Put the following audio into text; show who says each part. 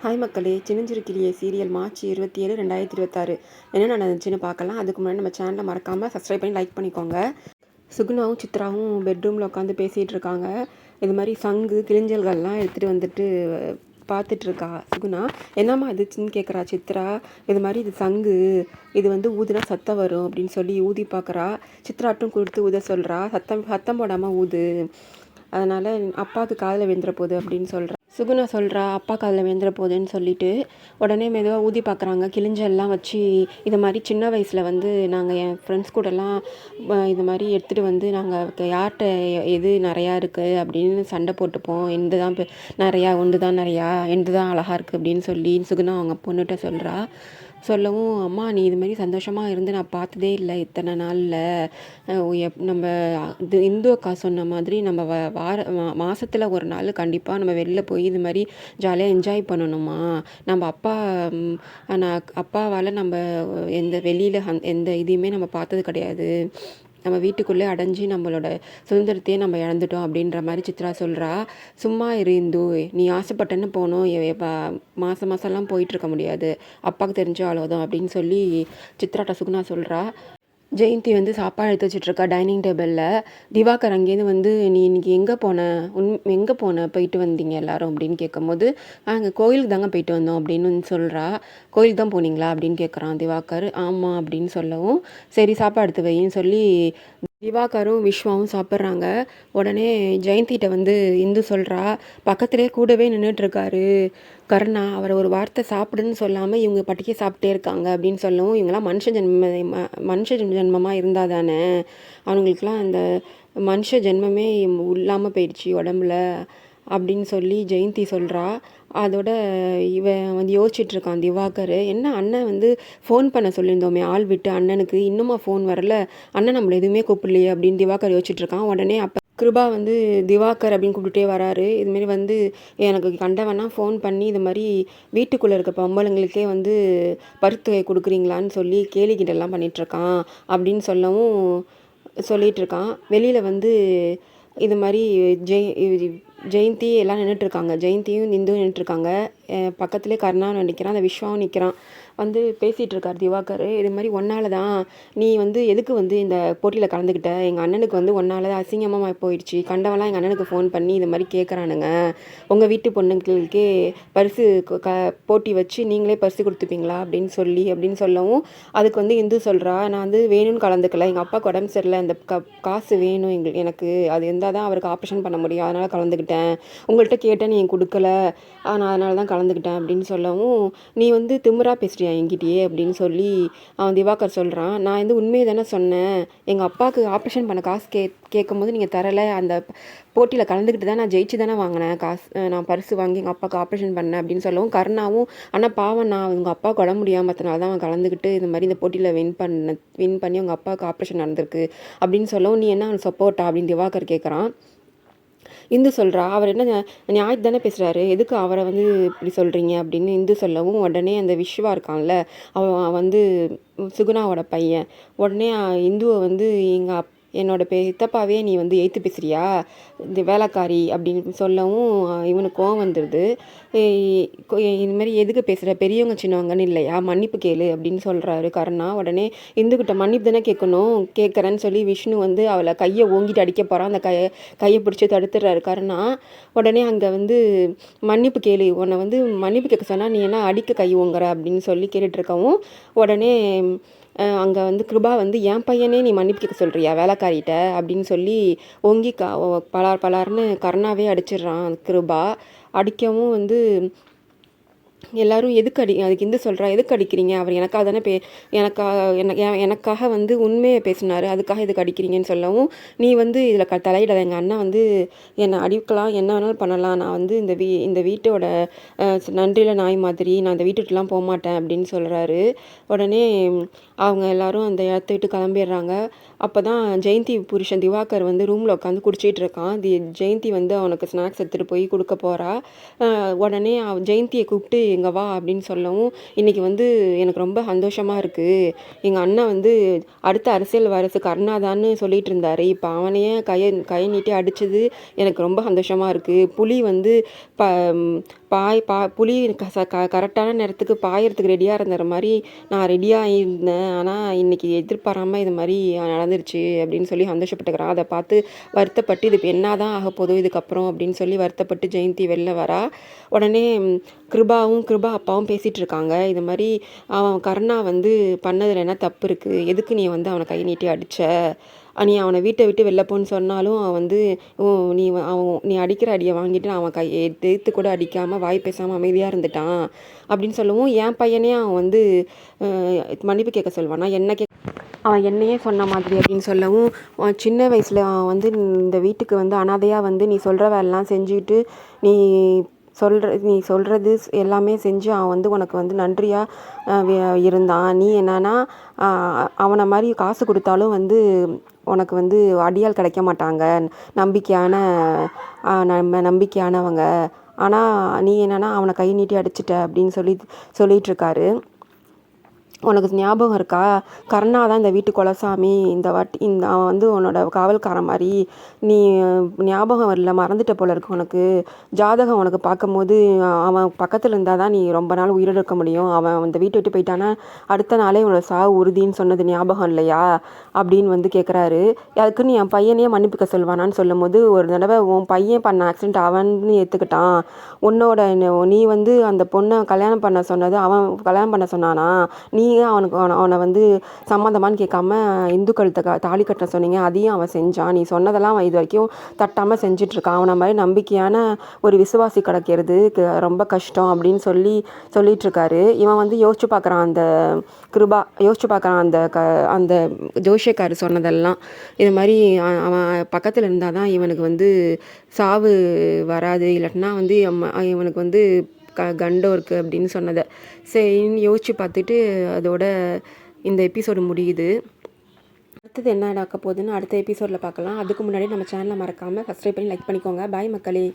Speaker 1: Hi மக்களே, சின்னஞ்சிறு கிளியே சீரியல் மார்ச் 27, 2026 என்ன நடந்துச்சுன்னு பார்க்கலாம். அதுக்கு முன்னாடி நம்ம சேனலை மறக்காமல் சப்ஸ்கிரைப் பண்ணி லைக் பண்ணிக்கோங்க. சுகுணாவும் சித்ராவும் பெட்ரூமில் உட்காந்து பேசிகிட்டு இருக்காங்க. இது மாதிரி சங்கு கிளிஞ்சல்கள்லாம் எடுத்துகிட்டு வந்துட்டு பார்த்துட்ருக்கா சுகுணா. என்னம்மா இதுச்சுன்னு கேட்குறா சித்ரா. இது மாதிரி இது சங்கு, இது வந்து ஊதுனா சத்தம் வரும் அப்படின்னு சொல்லி ஊதி பார்க்குறா. சித்ராட்டும் கொடுத்து ஊத சொல்கிறா. சத்தம் போடாமல் ஊது, அதனால் அப்பாவுக்கு காதில் விழுந்துற போகுது அப்படின்னு சொல்கிறா. சுகுணா சொல்கிறா அப்பா காதில் விழுந்துற போகுதுன்னு சொல்லிட்டு உடனே மெதுவாக ஊதி பார்க்குறாங்க. கிளிஞ்செல்லாம் வச்சு இது மாதிரி சின்ன வயசில் வந்து நாங்கள் என் ஃப்ரெண்ட்ஸ் கூடலாம் இது மாதிரி எடுத்துகிட்டு வந்து நாங்கள் யார்கிட்ட எது நிறையா இருக்குது அப்படின்னு சண்டை போட்டுப்போம். எந்த தான் நிறையா, ஒன்று தான் நிறையா, எந்த தான் அழகாக இருக்குது அப்படின்னு சொல்லி சுகுணா அவங்க பொண்ணுகிட்ட சொல்கிறா. சொல்லவும், அம்மா நீ இது மாதிரி சந்தோஷமாக இருந்து நான் பார்த்ததே இல்லை இத்தனை நாளில். நம்ம இது இந்து அக்கா சொன்ன மாதிரி நம்ம மாதத்தில் ஒரு நாள் கண்டிப்பாக நம்ம வெளில போய் இது மாதிரி ஜாலியாக என்ஜாய் பண்ணணுமா. நம்ம அப்பாவால் நம்ம எந்த வெளியில் எந்த இதையுமே நம்ம பார்த்தது கிடையாது. நம்ம வீட்டுக்குள்ளே அடைஞ்சி நம்மளோட சுதந்திரத்தையே நம்ம இழந்துட்டோம் அப்படின்ற மாதிரி சித்ரா சொல்கிறா. சும்மா இரு இந்து, நீ ஆசைப்பட்டேன்னு போகணும், மாதம்லாம் போயிட்டுருக்க முடியாது, அப்பாவுக்கு தெரிஞ்ச அவ்வளோதான் அப்படின்னு சொல்லி சித்ராட்ட சுகுணா சொல்கிறா. ஜெயந்தி வந்து சாப்பாடு எடுத்து வச்சிட்ருக்கா டைனிங் டேபிளில். திவாகர் அங்கேருந்து வந்து நீ இன்றைக்கி எங்கே போன போயிட்டு வந்தீங்க எல்லாரும் அப்படின்னு கேட்கும்போது, அங்கே கோயிலுக்கு தாங்க போயிட்டு வந்தோம் அப்படின்னு சொல்கிறா. கோயிலுக்கு தான் போனீங்களா அப்படின்னு கேட்குறான் திவாகர். ஆமாம் அப்படின்னு சொல்லவும், சரி சாப்பாடு எடுத்து வைன்னு சொல்லி திவாகரும் விஸ்வாவும் சாப்பிட்றாங்க. உடனே ஜெயந்திகிட்ட வந்து இந்து சொல்கிறா, பக்கத்துலேயே கூடவே நின்றுட்டுருக்காரு கருணா, அவரை ஒரு வார்த்தை சாப்பிடுன்னு சொல்லாமல் இவங்க பட்டிக்கே சாப்பிட்டே இருக்காங்க அப்படின்னு சொல்லவும், இவங்கெல்லாம் மனுஷ ஜென்மமாக இருந்தால் தானே அவங்களுக்கெலாம் அந்த மனுஷ ஜென்மமே இல்லாமல் போயிடுச்சு உடம்புல அப்படின்னு சொல்லி ஜெயந்தி சொல்கிறா. அதோட இவன் வந்து யோசிச்சுட்ருக்கான் திவாகர். என்ன அண்ணன் வந்து ஃபோன் பண்ண சொல்லியிருந்தோமே ஆள் விட்டு அண்ணனுக்கு, இன்னுமா ஃபோன் வரல, அண்ணன் நம்மளை எதுவுமே கூப்பிடலையே அப்படின்னு திவாகர் யோசிச்சுட்ருக்கான். உடனே அப்போ கிருபா வந்து திவாகர் அப்படின்னு கூப்பிட்டுட்டே வராரு. இதுமாரி வந்து எனக்கு கண்டவனா ஃபோன் பண்ணி இது மாதிரி வீட்டுக்குள்ளே இருக்க பொம்பளைங்களுக்கே வந்து பருத்துகை கொடுக்குறீங்களான்னு சொல்லி கேலிக்கிட்டெல்லாம் பண்ணிகிட்ருக்கான் அப்படின்னு சொல்லவும் சொல்லிகிட்ருக்கான். வெளியில் வந்து இது மாதிரி ஜெயந்தி எல்லாம் நின்றுட்டுருக்காங்க. ஜெயந்தியும் இந்துவும் நின்றுட்டுருக்காங்க. பக்கத்துலேயே கருணாவும் நிற்கிறான், அந்த விஸ்வாவும் நிற்கிறான். வந்து பேசிகிட்டு இருக்கார் திவாகர். இது மாதிரி ஒன்றால் தான் நீ வந்து எதுக்கு வந்து இந்த போட்டியில் கலந்துக்கிட்ட, எங்கள் அண்ணனுக்கு வந்து ஒன்றால் தான் அசிங்கமாக போயிடுச்சு, கண்டவெல்லாம் எங்கள் அண்ணனுக்கு ஃபோன் பண்ணி இது மாதிரி கேட்குறானுங்க, உங்கள் வீட்டு பொண்ணுங்களுக்கே பரிசு போட்டி வச்சு நீங்களே பரிசு கொடுத்துப்பீங்களா அப்படின்னு சொல்லவும், அதுக்கு வந்து இந்து சொல்கிறா, நான் வந்து வேணும்னு கலந்துக்கல, எங்கள் அப்பாவுக்கு உடம்பு சரியில்லை, அந்த காசு வேணும் எனக்கு, அது இருந்தால் தான் அவருக்கு ஆப்ரேஷன் பண்ண முடியும், அதனால் கலந்துக்கிட்டேன், உங்கள்கிட்ட கேட்டேன் நீ கொடுக்கல, நான் அதனால தான் கலந்துக்கிட்டேன் அப்படின்னு சொல்லவும், நீ வந்து திமிரா பேசுறியா என்கிட்டயே அப்படின்னு சொல்லி அவன் திவாகர் சொல்கிறான். நான் வந்து உண்மையை தானே சொன்னேன், எங்கள் அப்பாவுக்கு ஆப்ரேஷன் பண்ண காசு கேட்கும்போது நீங்கள் தரலை, அந்த போட்டியில் கலந்துக்கிட்டு தான் நான் ஜெயிச்சு தானே வாங்கினேன் காசு, நான் பரிசு வாங்கி எங்கள் அப்பாவுக்கு ஆப்ரேஷன் பண்ணேன் அப்படின்னு சொல்லவும், கருணாவும் ஆனால் பாவம் நான் உங்கள் அப்பாவுக்கு உடம்பு முடியாமல் அதனால தான் அவன் கலந்துக்கிட்டு இது மாதிரி இந்த போட்டியில் வின் பண்ணி உங்கள் அப்பாவுக்கு ஆப்ரேஷன் நடந்திருக்கு அப்படின்னு சொல்லவும், நீ என்ன அவன் சப்போர்ட்டா அப்படின்னு திவாகர் கேட்குறான். இந்து சொல்கிறா, அவர் என்ன நியாயத்து தானே பேசுகிறாரு, எதுக்கு அவரை வந்து இப்படி சொல்கிறீங்க அப்படின்னு இந்து சொல்லவும், உடனே அந்த விஸ்வா இருக்கான்ல அவன் வந்து சுகுணாவோட பையன், உடனே இந்துவை வந்து என்னோட சித்தப்பாவே நீ வந்து எய்த்து பேசுகிறியா, இந்த வேலைக்காரி அப்படின்னு சொல்லவும் இவனுக்கு கோவம் வந்துடுது. இதுமாரி எதுக்கு பேசுகிற, பெரியவங்க சின்னவங்கன்னு இல்லையா, மன்னிப்பு கேளு அப்படின்னு சொல்கிறாரு கருணா. உடனே இந்துக்கிட்ட மன்னிப்பு தானே கேட்குறேன்னு சொல்லி விஷ்ணு வந்து அவளை கையை ஓங்கிட்டு அடிக்க போகிறான். அந்த கையை பிடிச்சி தடுத்துடுறாரு கருணா. உடனே அங்கே வந்து மன்னிப்பு கேளு, உன்னை வந்து மன்னிப்பு கேட்க சொன்னால் நீ என்ன அடிக்க கை ஓங்குற அப்படின்னு சொல்லி கேட்டுட்ருக்கவும், உடனே அங்கே வந்து கிருபா வந்து என் பையனே நீ மன்னிப்பு கேட்க சொல்கிறியா வேலைக்காரிட்ட அப்படின்னு சொல்லி ஓங்கி பலார்னு கருணாவே அடிச்சிடுறான் கிருபா. அடிக்கவும் வந்து எல்லோரும் அதுக்கு இந்து சொல்கிறா, எதுக்கு அடிக்கிறீங்க, அவர் எனக்காக தானே எனக்காக வந்து உண்மையை பேசினார், அதுக்காக எதுக்கு அடிக்கிறீங்கன்னு சொல்லவும், நீ வந்து இதில் தலையிடாத, எங்கள் அண்ணன் வந்து என்னை அடிக்கலாம், என்ன வேணாலும் பண்ணலாம், நான் வந்து இந்த வீட்டோட நன்றியில் நாய் மாதிரி, நான் இந்த வீட்டுக்கெலாம் போக மாட்டேன் அப்படின்னு சொல்கிறாரு. உடனே அவங்க எல்லோரும் அந்த இடத்த விட்டு கிளம்பிடுறாங்க. அப்போ தான் ஜெயந்தி புருஷன் திவாகர் வந்து ரூமில் உட்காந்து குடிச்சிட்டு இருக்கான். ஜெயந்தி வந்து அவனுக்கு ஸ்நாக்ஸ் எடுத்துகிட்டு போய் கொடுக்க போகிறா. உடனே ஜெயந்தியை கூப்பிட்டு இங்கே வா அப்படின்னு சொல்லவும், இன்றைக்கி வந்து எனக்கு ரொம்ப சந்தோஷமாக இருக்குது, எங்கள் அண்ணன் வந்து அடுத்த அரசியல் வாரிசு கருணாதான்னு சொல்லிகிட்டு இருந்தார், இப்போ அவனையே கையை நீட்டி அடித்தது எனக்கு ரொம்ப சந்தோஷமாக இருக்குது, புலி வந்து புலி கரெக்டான நேரத்துக்கு பாயறதுக்கு ரெடியாக இருந்த மாதிரி நான் ரெடியாக இருந்தேன். ஆனால் இன்றைக்கி எதிர்பாராமல் இது மாதிரி நடந்துருச்சு அப்படின்னு சொல்லி சந்தோஷப்பட்டுக்கிறான். அதை பார்த்து வருத்தப்பட்டு இது இப்போ என்ன தான் ஆக போதும் இதுக்கப்புறம் அப்படின்னு சொல்லி வருத்தப்பட்டு ஜெயந்தி வெளில வரா. உடனே கிருபா அப்பாவும் பேசிகிட்டு இருக்காங்க. இது மாதிரி அவன் கருணா வந்து பண்ணதில் என்ன தப்பு இருக்குது, எதுக்கு நீ வந்து அவனை கை நீட்டி அடித்த, நீ அவனை வீட்டை விட்டு வெளில போன்னு சொன்னாலும் அவன் வந்து நீ அடிக்கிற அடியை வாங்கிட்டு அவன் எதிர்த்து கூட அடிக்காமல் வாய் பேசாமல் அமைதியாக இருந்துட்டான் அப்படின்னு சொல்லவும், என் பையனே அவன் வந்து மன்னிப்பு கேட்க சொல்வானா, அவன் என்னையே சொன்ன மாதிரி அப்படின்னு சொல்லவும், சின்ன வயசில் அவன் வந்து இந்த வீட்டுக்கு வந்து அனாதையாக வந்து நீ சொல்கிற வேலைலாம் செஞ்சுக்கிட்டு நீ சொல்கிறது எல்லாமே செஞ்சு அவன் வந்து உனக்கு வந்து நன்றியாக இருந்தான். நீ என்னன்னா அவனை மாதிரி காசு கொடுத்தாலும் வந்து உனக்கு வந்து அடியாள் கிடைக்க மாட்டாங்க, நம்பிக்கையானவங்க. ஆனால் நீ என்னன்னா அவனை கை நீட்டி அடிச்சிட்ட அப்படின்னு சொல்லிட்டு இருக்காரு. உனக்கு ஞாபகம் இருக்கா, கருணா தான் இந்த வீட்டு குலசாமி, அவன் வந்து உன்னோட காவல்காரன் மாதிரி. நீ ஞாபகம் வரல, மறந்துட்ட போல இருக்கு உனக்கு. ஜாதகம் உனக்கு பார்க்கும்போது அவன் பக்கத்தில் இருந்தால் தான் நீ ரொம்ப நாள் உயிரோடு இருக்க முடியும். அவன் இந்த வீட்டை விட்டு போயிட்டானா அடுத்த நாளே உன்னோட சாவு உறுதின்னு சொன்னது ஞாபகம் இல்லையா அப்படின்னு வந்து கேட்குறாரு. அதுக்கு நீ என் பையனையே மன்னிப்புக்க சொல்வானான்னு சொல்லும் போது, ஒரு தடவை உன் பையன் பண்ண ஆக்சிடென்ட் அவன்னு ஏற்றுக்கிட்டான். நீ வந்து அந்த பொண்ணை கல்யாணம் பண்ண சொன்னது அவன் கல்யாணம் பண்ண சொன்னானா, நீ அவனை வந்து சம்மந்தமானு கேட்காம இந்து கழுத்தை தாலி கட்ட சொன்னீங்க, அதையும் அவன் செஞ்சான். நீ சொன்னதெல்லாம் அவன் இது வரைக்கும் தட்டாமல் செஞ்சிட்ருக்கான். அவனை மாதிரி நம்பிக்கையான ஒரு விசுவாசி கிடைக்கிறது ரொம்ப கஷ்டம் அப்படின்னு சொல்லிகிட்ருக்காரு. இவன் வந்து யோசிச்சு பார்க்குறான், யோசிச்சு பார்க்குறான் அந்த ஜோஷியக்காரர் சொன்னதெல்லாம். இது மாதிரி அவன் பக்கத்தில் இருந்தால் தான் இவனுக்கு வந்து சாவு வராது, இல்லாட்டினா வந்து இவனுக்கு வந்து கண்டம் இருக்குது அப்படின்னு சொன்னதை சரின்னு யோசித்து பார்த்துட்டு அதோட இந்த எபிசோடு முடியுது. அடுத்தது என்ன நடக்க போகுதுன்னு அடுத்த எபிசோடில் பார்க்கலாம். அதுக்கு முன்னாடி நம்ம சேனலை மறக்காமல் சப்ஸ்கிரைப் பண்ணி லைக் பண்ணிக்கோங்க. பாய் மக்களே.